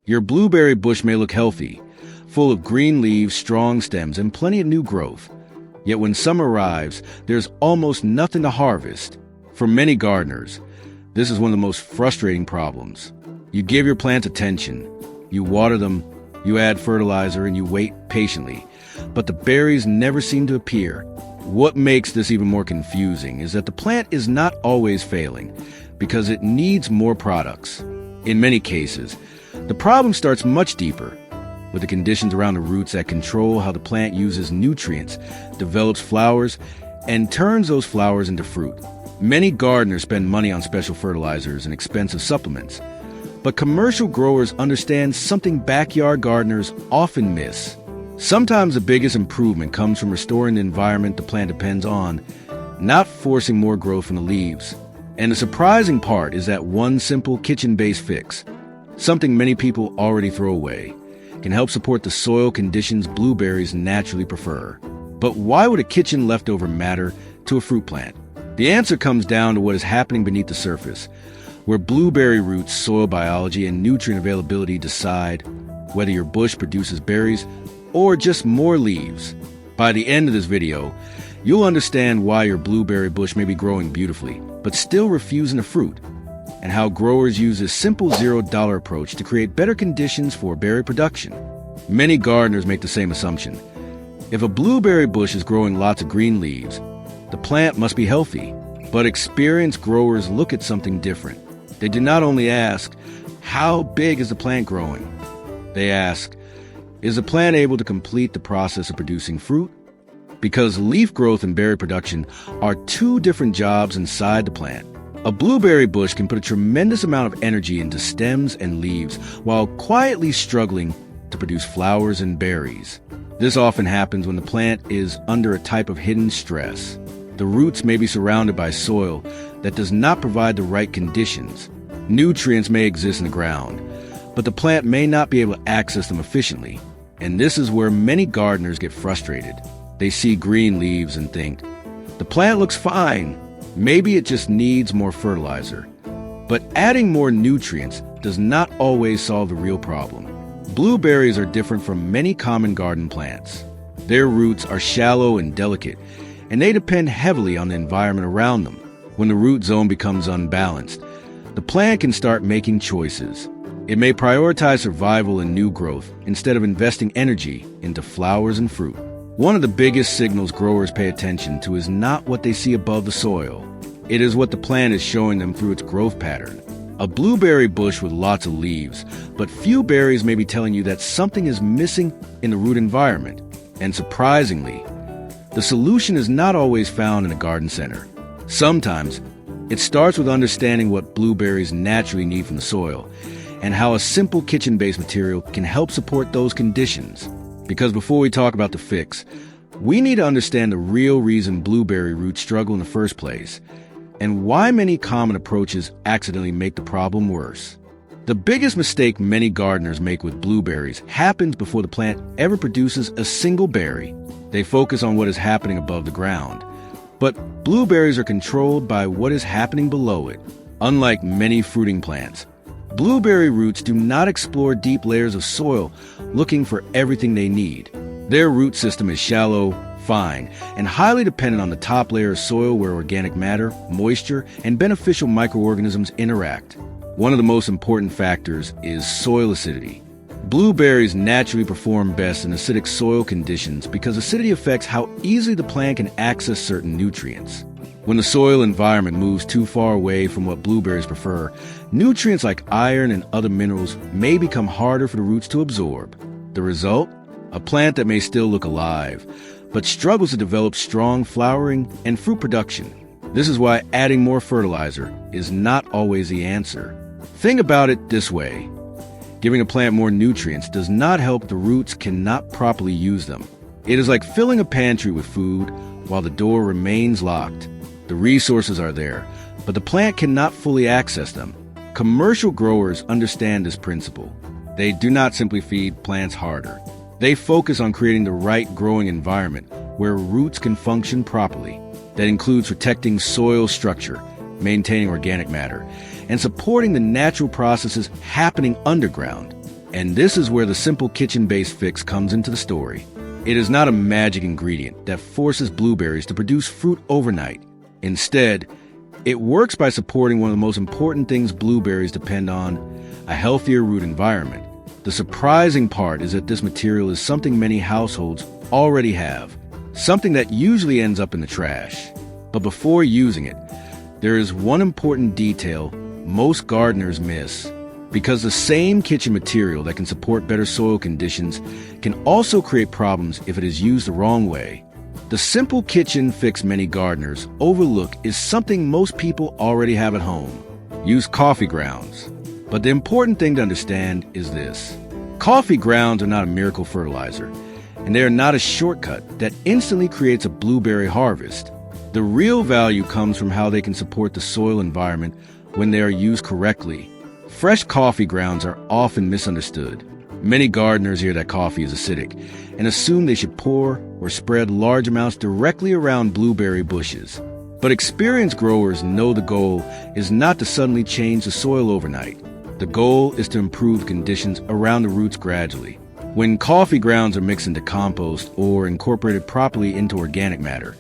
Your blueberry bush may look healthy, full of green leaves, strong stems, and plenty of new growth. Yet when summer arrives, there's almost nothing to harvest. For many gardeners, this is one of the most frustrating problems. You give your plants attention, you water them, you add fertilizer, and you wait patiently, but the berries never seem to appear. What makes this even more confusing is that the plant is not always failing, because it needs more products. In many cases, the problem starts much deeper, with the conditions around the roots that control how the plant uses nutrients, develops flowers, and turns those flowers into fruit. Many gardeners spend money on special fertilizers and expensive supplements, but commercial growers understand something backyard gardeners often miss. Sometimes the biggest improvement comes from restoring the environment the plant depends on, not forcing more growth from the leaves. And the surprising part is that one simple kitchen-based fix, something many people already throw away, can help support the soil conditions blueberries naturally prefer. But why would a kitchen leftover matter to a fruit plant? The answer comes down to what is happening beneath the surface, where blueberry roots, soil biology, and nutrient availability decide whether your bush produces berries or just more leaves. By the end of this video, you'll understand why your blueberry bush may be growing beautifully, but still refusing to fruit, and how growers use this simple $0 approach to create better conditions for berry production. Many gardeners make the same assumption. If a blueberry bush is growing lots of green leaves, the plant must be healthy. But experienced growers look at something different. They do not only ask, how big is the plant growing? They ask, is the plant able to complete the process of producing fruit? Because leaf growth and berry production are two different jobs inside the plant. A blueberry bush can put a tremendous amount of energy into stems and leaves while quietly struggling to produce flowers and berries. This often happens when the plant is under a type of hidden stress. The roots may be surrounded by soil that does not provide the right conditions. Nutrients may exist in the ground, but the plant may not be able to access them efficiently. And this is where many gardeners get frustrated. They see green leaves and think, the plant looks fine. Maybe it just needs more fertilizer. But adding more nutrients does not always solve the real problem. Blueberries are different from many common garden plants. Their roots are shallow and delicate, and they depend heavily on the environment around them. When the root zone becomes unbalanced, the plant can start making choices. It may prioritize survival and new growth instead of investing energy into flowers and fruit. One of the biggest signals growers pay attention to is not what they see above the soil. It is what the plant is showing them through its growth pattern. A blueberry bush with lots of leaves, but few berries may be telling you that something is missing in the root environment. And surprisingly, the solution is not always found in a garden center. Sometimes, it starts with understanding what blueberries naturally need from the soil, and how a simple kitchen-based material can help support those conditions. Because before we talk about the fix, we need to understand the real reason blueberry roots struggle in the first place, and why many common approaches accidentally make the problem worse. The biggest mistake many gardeners make with blueberries happens before the plant ever produces a single berry. They focus on what is happening above the ground. But blueberries are controlled by what is happening below it. Unlike many fruiting plants, blueberry roots do not explore deep layers of soil looking for everything they need. Their root system is shallow, fine, and highly dependent on the top layer of soil where organic matter, moisture, and beneficial microorganisms interact. One of the most important factors is soil acidity. Blueberries naturally perform best in acidic soil conditions because acidity affects how easily the plant can access certain nutrients. When the soil environment moves too far away from what blueberries prefer, nutrients like iron and other minerals may become harder for the roots to absorb. The result? A plant that may still look alive, but struggles to develop strong flowering and fruit production. This is why adding more fertilizer is not always the answer. Think about it this way. Giving a plant more nutrients does not help the roots cannot properly use them. It is like filling a pantry with food while the door remains locked. The resources are there, but the plant cannot fully access them. Commercial growers understand this principle. They do not simply feed plants harder. They focus on creating the right growing environment where roots can function properly. That includes protecting soil structure, maintaining organic matter, and supporting the natural processes happening underground. And this is where the simple kitchen-based fix comes into the story. It is not a magic ingredient that forces blueberries to produce fruit overnight. Instead, it works by supporting one of the most important things blueberries depend on, a healthier root environment. The surprising part is that this material is something many households already have, something that usually ends up in the trash. But before using it, there is one important detail most gardeners miss. Because the same kitchen material that can support better soil conditions can also create problems if it is used the wrong way. The simple kitchen fix many gardeners overlook is something most people already have at home. Use coffee grounds. But the important thing to understand is this. Coffee grounds are not a miracle fertilizer, and they are not a shortcut that instantly creates a blueberry harvest. The real value comes from how they can support the soil environment when they are used correctly. Fresh coffee grounds are often misunderstood. Many gardeners hear that coffee is acidic and assume they should pour or spread large amounts directly around blueberry bushes. But experienced growers know the goal is not to suddenly change the soil overnight. The goal is to improve conditions around the roots gradually. When coffee grounds are mixed into compost or incorporated properly into organic matter,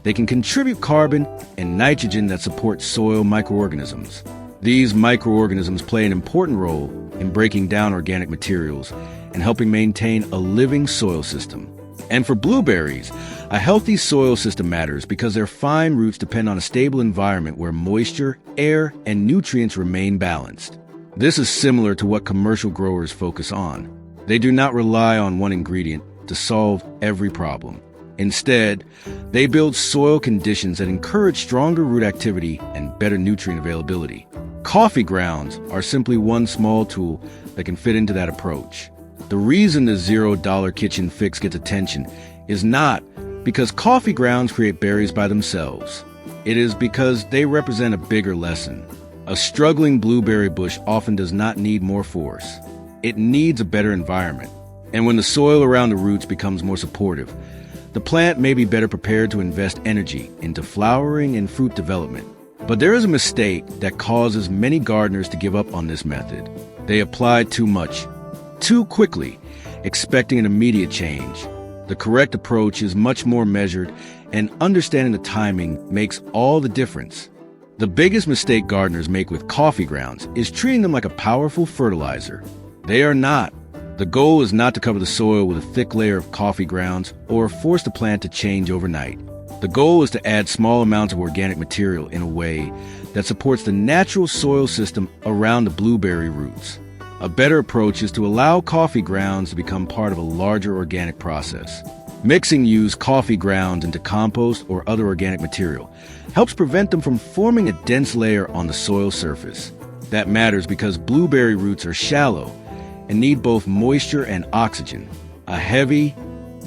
they can contribute carbon and nitrogen that support soil microorganisms. These microorganisms play an important role in breaking down organic materials and helping maintain a living soil system. And for blueberries, a healthy soil system matters because their fine roots depend on a stable environment where moisture, air, and nutrients remain balanced. This is similar to what commercial growers focus on. They do not rely on one ingredient to solve every problem. Instead, they build soil conditions that encourage stronger root activity and better nutrient availability. Coffee grounds are simply one small tool that can fit into that approach. The reason the $0 kitchen fix gets attention is not because coffee grounds create berries by themselves. It is because they represent a bigger lesson. A struggling blueberry bush often does not need more force. It needs a better environment. And when the soil around the roots becomes more supportive, the plant may be better prepared to invest energy into flowering and fruit development. But there is a mistake that causes many gardeners to give up on this method. They apply too much, too quickly, expecting an immediate change. The correct approach is much more measured, and understanding the timing makes all the difference. The biggest mistake gardeners make with coffee grounds is treating them like a powerful fertilizer. They are not. The goal is not to cover the soil with a thick layer of coffee grounds or force the plant to change overnight. The goal is to add small amounts of organic material in a way that supports the natural soil system around the blueberry roots. A better approach is to allow coffee grounds to become part of a larger organic process. Mixing used coffee grounds into compost or other organic material helps prevent them from forming a dense layer on the soil surface. That matters because blueberry roots are shallow and need both moisture and oxygen. A heavy,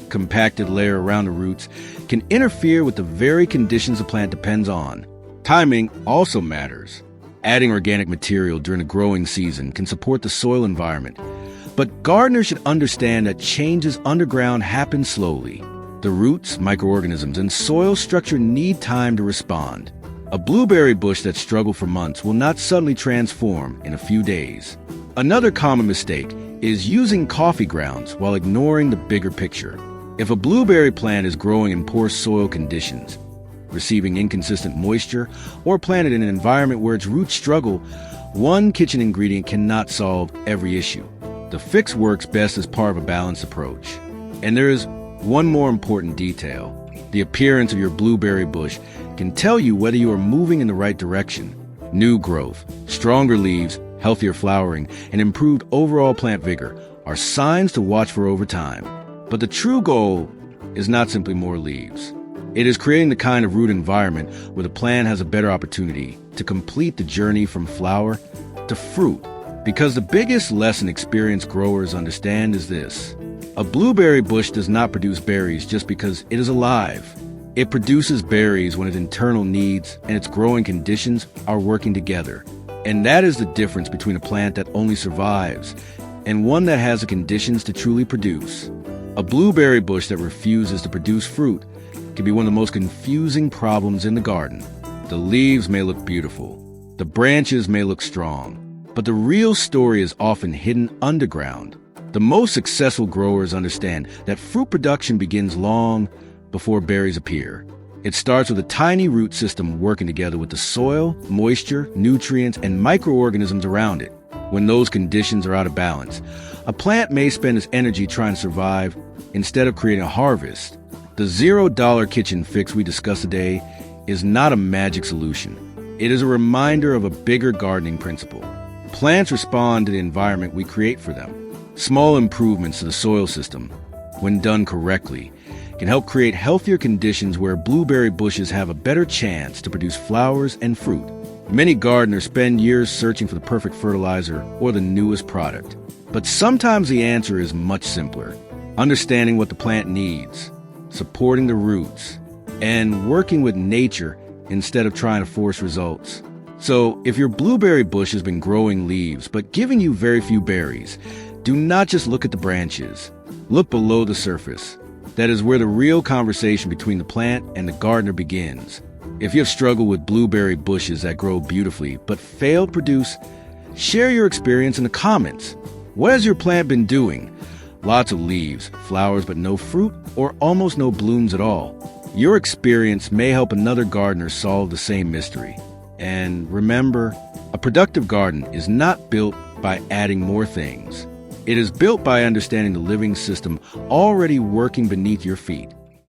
compacted layer around the roots can interfere with the very conditions the plant depends on. Timing also matters. Adding organic material during the growing season can support the soil environment, but gardeners should understand that changes underground happen slowly. The roots, microorganisms, and soil structure need time to respond. A blueberry bush that struggled for months will not suddenly transform in a few days. Another common mistake is using coffee grounds while ignoring the bigger picture. If a blueberry plant is growing in poor soil conditions, receiving inconsistent moisture, or planted in an environment where its roots struggle, one kitchen ingredient cannot solve every issue. The fix works best as part of a balanced approach. And there is one more important detail. The appearance of your blueberry bush can tell you whether you are moving in the right direction. New growth, stronger leaves, healthier flowering, and improved overall plant vigor are signs to watch for over time. But the true goal is not simply more leaves. It is creating the kind of root environment where the plant has a better opportunity to complete the journey from flower to fruit. Because the biggest lesson experienced growers understand is this. A blueberry bush does not produce berries just because it is alive. It produces berries when its internal needs and its growing conditions are working together. And that is the difference between a plant that only survives and one that has the conditions to truly produce. A blueberry bush that refuses to produce fruit can be one of the most confusing problems in the garden. The leaves may look beautiful, the branches may look strong, But the real story is often hidden underground. The most successful growers understand that fruit production begins long before berries appear. It starts with a tiny root system working together with the soil, moisture, nutrients, and microorganisms around it. When those conditions are out of balance, a plant may spend its energy trying to survive instead of creating a harvest. The $0 kitchen fix we discussed today is not a magic solution. It is a reminder of a bigger gardening principle. Plants respond to the environment we create for them. Small improvements to the soil system, when done correctly, can help create healthier conditions where blueberry bushes have a better chance to produce flowers and fruit. Many gardeners spend years searching for the perfect fertilizer or the newest product. But sometimes the answer is much simpler. Understanding what the plant needs, supporting the roots, and working with nature instead of trying to force results. So, if your blueberry bush has been growing leaves but giving you very few berries, do not just look at the branches. Look below the surface. That is where the real conversation between the plant and the gardener begins. If you have struggled with blueberry bushes that grow beautifully but fail to produce, share your experience in the comments. What has your plant been doing? Lots of leaves, flowers but no fruit, or almost no blooms at all? Your experience may help another gardener solve the same mystery. And remember, a productive garden is not built by adding more things. It is built by understanding the living system already working beneath your feet.